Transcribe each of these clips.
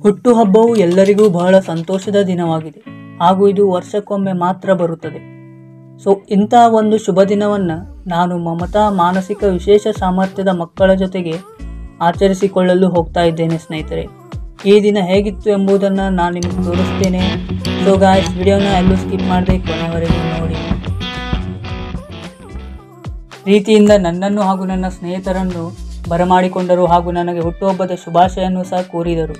ಹುಟ್ಟುಹಬ್ಬವು ಎಲ್ಲರಿಗೂ ಬಹಳ ಸಂತೋಷದ ದಿನವಾಗಿದೆ ಹಾಗೂ ಇದು ವರ್ಷಕ್ಕೊಮ್ಮೆ ಮಾತ್ರ ಬರುತ್ತದೆ. ಇಂತಹ ಒಂದು ಶುಭ ದಿನವನ್ನು ನಾನು ಮಮತಾ ಮಾನಸಿಕ ವಿಶೇಷ ಸಾಮರ್ಥ್ಯದ ಮಕ್ಕಳ ಜೊತೆಗೆ ಆಚರಿಸಿಕೊಳ್ಳಲು ಹೋಗ್ತಾ ಇದ್ದೇನೆ ಸ್ನೇಹಿತರೆ. ಈ ದಿನ ಹೇಗಿತ್ತು ಎಂಬುದನ್ನು ನಾನು ನಿಮಗೆ ತೋರಿಸ್ತೇನೆ. ಗಾಯ್ಸ್, ವಿಡಿಯೋನ ಎಲ್ಲೂ ಸ್ಕಿಪ್ ಮಾಡದೆ ಕೊನೆವರೆಗೂ ನೋಡಿ. ಪ್ರೀತಿಯಿಂದ ನನ್ನನ್ನು ಹಾಗೂ ನನ್ನ ಸ್ನೇಹಿತರನ್ನು ಬರಮಾಡಿಕೊಂಡರು ಹಾಗೂ ನನಗೆ ಹುಟ್ಟುಹಬ್ಬದ ಶುಭಾಶಯನ್ನು ಸಹ ಕೋರಿದರು.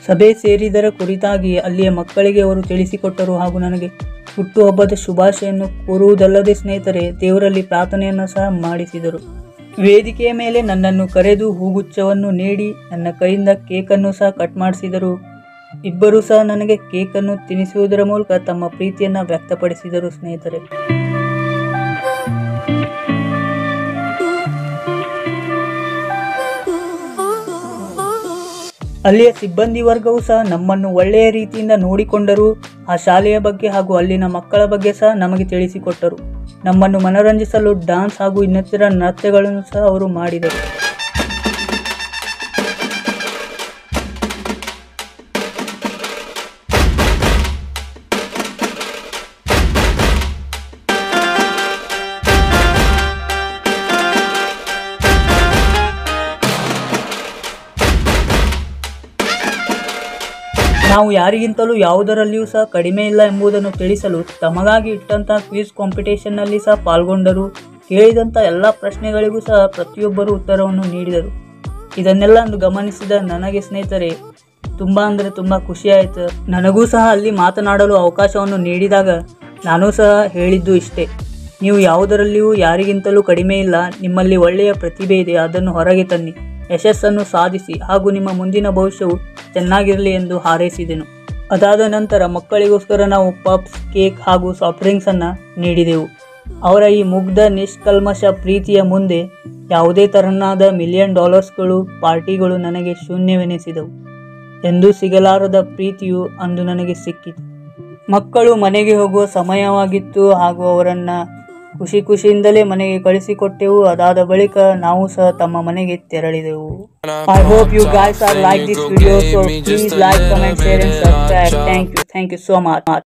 ಸಭೆ ಸೇರಿದರ ಕುರಿತಾಗಿ ಅಲ್ಲಿಯ ಮಕ್ಕಳಿಗೆ ಅವರು ತಿಳಿಸಿಕೊಟ್ಟರು ಹಾಗೂ ನನಗೆ ಹುಟ್ಟುಹಬ್ಬದ ಶುಭಾಶಯನ್ನು ಕೋರುವುದಲ್ಲದೆ ಸ್ನೇಹಿತರೆ, ದೇವರಲ್ಲಿ ಪ್ರಾರ್ಥನೆಯನ್ನು ಸಹ ಮಾಡಿಸಿದರು. ವೇದಿಕೆಯ ಮೇಲೆ ನನ್ನನ್ನು ಕರೆದು ಹೂಗುಚ್ಛವನ್ನು ನೀಡಿ ನನ್ನ ಕೈಯಿಂದ ಕೇಕನ್ನು ಸಹ ಕಟ್ ಮಾಡಿಸಿದರು. ಇಬ್ಬರೂ ಸಹ ನನಗೆ ಕೇಕನ್ನು ತಿನ್ನಿಸುವುದರ ಮೂಲಕ ತಮ್ಮ ಪ್ರೀತಿಯನ್ನು ವ್ಯಕ್ತಪಡಿಸಿದರು ಸ್ನೇಹಿತರೆ. ಅಲ್ಲಿಯ ಸಿಬ್ಬಂದಿ ವರ್ಗವು ಸಹ ನಮ್ಮನ್ನು ಒಳ್ಳೆಯ ರೀತಿಯಿಂದ ನೋಡಿಕೊಂಡರು. ಆ ಶಾಲೆಯ ಬಗ್ಗೆ ಹಾಗೂ ಅಲ್ಲಿನ ಮಕ್ಕಳ ಬಗ್ಗೆ ಸಹ ನಮಗೆ ತಿಳಿಸಿಕೊಟ್ಟರು. ನಮ್ಮನ್ನು ಮನರಂಜಿಸಲು ಡ್ಯಾನ್ಸ್ ಹಾಗೂ ಇನ್ನಿತರ ನೃತ್ಯಗಳನ್ನು ಸಹ ಅವರು ಮಾಡಿದರು. ನಾವು ಯಾರಿಗಿಂತಲೂ ಯಾವುದರಲ್ಲಿಯೂ ಸಹ ಕಡಿಮೆ ಇಲ್ಲ ಎಂಬುದನ್ನು ತಿಳಿಸಲು ತಮಗಾಗಿ ಇಟ್ಟಂತಹ ಕ್ವಿಜ್ ಕಾಂಪಿಟೇಷನ್ನಲ್ಲಿ ಸಹ ಪಾಲ್ಗೊಂಡರು. ಕೇಳಿದಂಥ ಎಲ್ಲ ಪ್ರಶ್ನೆಗಳಿಗೂ ಸಹ ಪ್ರತಿಯೊಬ್ಬರು ಉತ್ತರವನ್ನು ನೀಡಿದರು. ಇದನ್ನೆಲ್ಲ ಗಮನಿಸಿದ ನನಗೆ ಸ್ನೇಹಿತರೆ ತುಂಬ ಖುಷಿಯಾಯಿತು. ನನಗೂ ಸಹ ಅಲ್ಲಿ ಮಾತನಾಡಲು ಅವಕಾಶವನ್ನು ನೀಡಿದಾಗ ನಾನು ಸಹ ಹೇಳಿದ್ದು ಇಷ್ಟೇ: ನೀವು ಯಾವುದರಲ್ಲಿಯೂ ಯಾರಿಗಿಂತಲೂ ಕಡಿಮೆ ಇಲ್ಲ. ನಿಮ್ಮಲ್ಲಿ ಒಳ್ಳೆಯ ಪ್ರತಿಭೆ ಇದೆ, ಅದನ್ನು ಹೊರಗೆ ತನ್ನಿ, ಯಶಸ್ಸನ್ನು ಸಾಧಿಸಿ ಹಾಗೂ ನಿಮ್ಮ ಮುಂದಿನ ಭವಿಷ್ಯವು ಚೆನ್ನಾಗಿರಲಿ ಎಂದು ಹಾರೈಸಿದೆನು. ಅದಾದ ನಂತರ ಮಕ್ಕಳಿಗೋಸ್ಕರ ನಾವು ಪಪ್ಸ್, ಕೇಕ್ ಹಾಗೂ ಸಾಫ್ಟ್ ಡ್ರಿಂಕ್ಸನ್ನು ನೀಡಿದೆವು. ಅವರ ಈ ಮುಗ್ಧ ನಿಷ್ಕಲ್ಮಶ ಪ್ರೀತಿಯ ಮುಂದೆ ಯಾವುದೇ ತರಹದ $1,000,000ಗಳು ಪಾರ್ಟಿಗಳು ನನಗೆ ಶೂನ್ಯವೆನಿಸಿದವು. ಎಂದೂ ಸಿಗಲಾರದ ಪ್ರೀತಿಯು ಅಂದು ನನಗೆ ಸಿಕ್ಕಿತು. ಮಕ್ಕಳು ಮನೆಗೆ ಹೋಗುವ ಸಮಯವಾಗಿತ್ತು ಹಾಗೂ ಅವರನ್ನು ಖುಷಿಯಿಂದಲೇ ಮನೆಗೆ ಕಳಿಸಿಕೊಟ್ಟೆವು. ಅದಾದ ಬಳಿಕ ನಾವು ಸಹ ತಮ್ಮ ಮನೆಗೆ ತೆರಳಿದೆವು. I hope you guys are like this video, so please like, comment, share and subscribe. Thank you so much.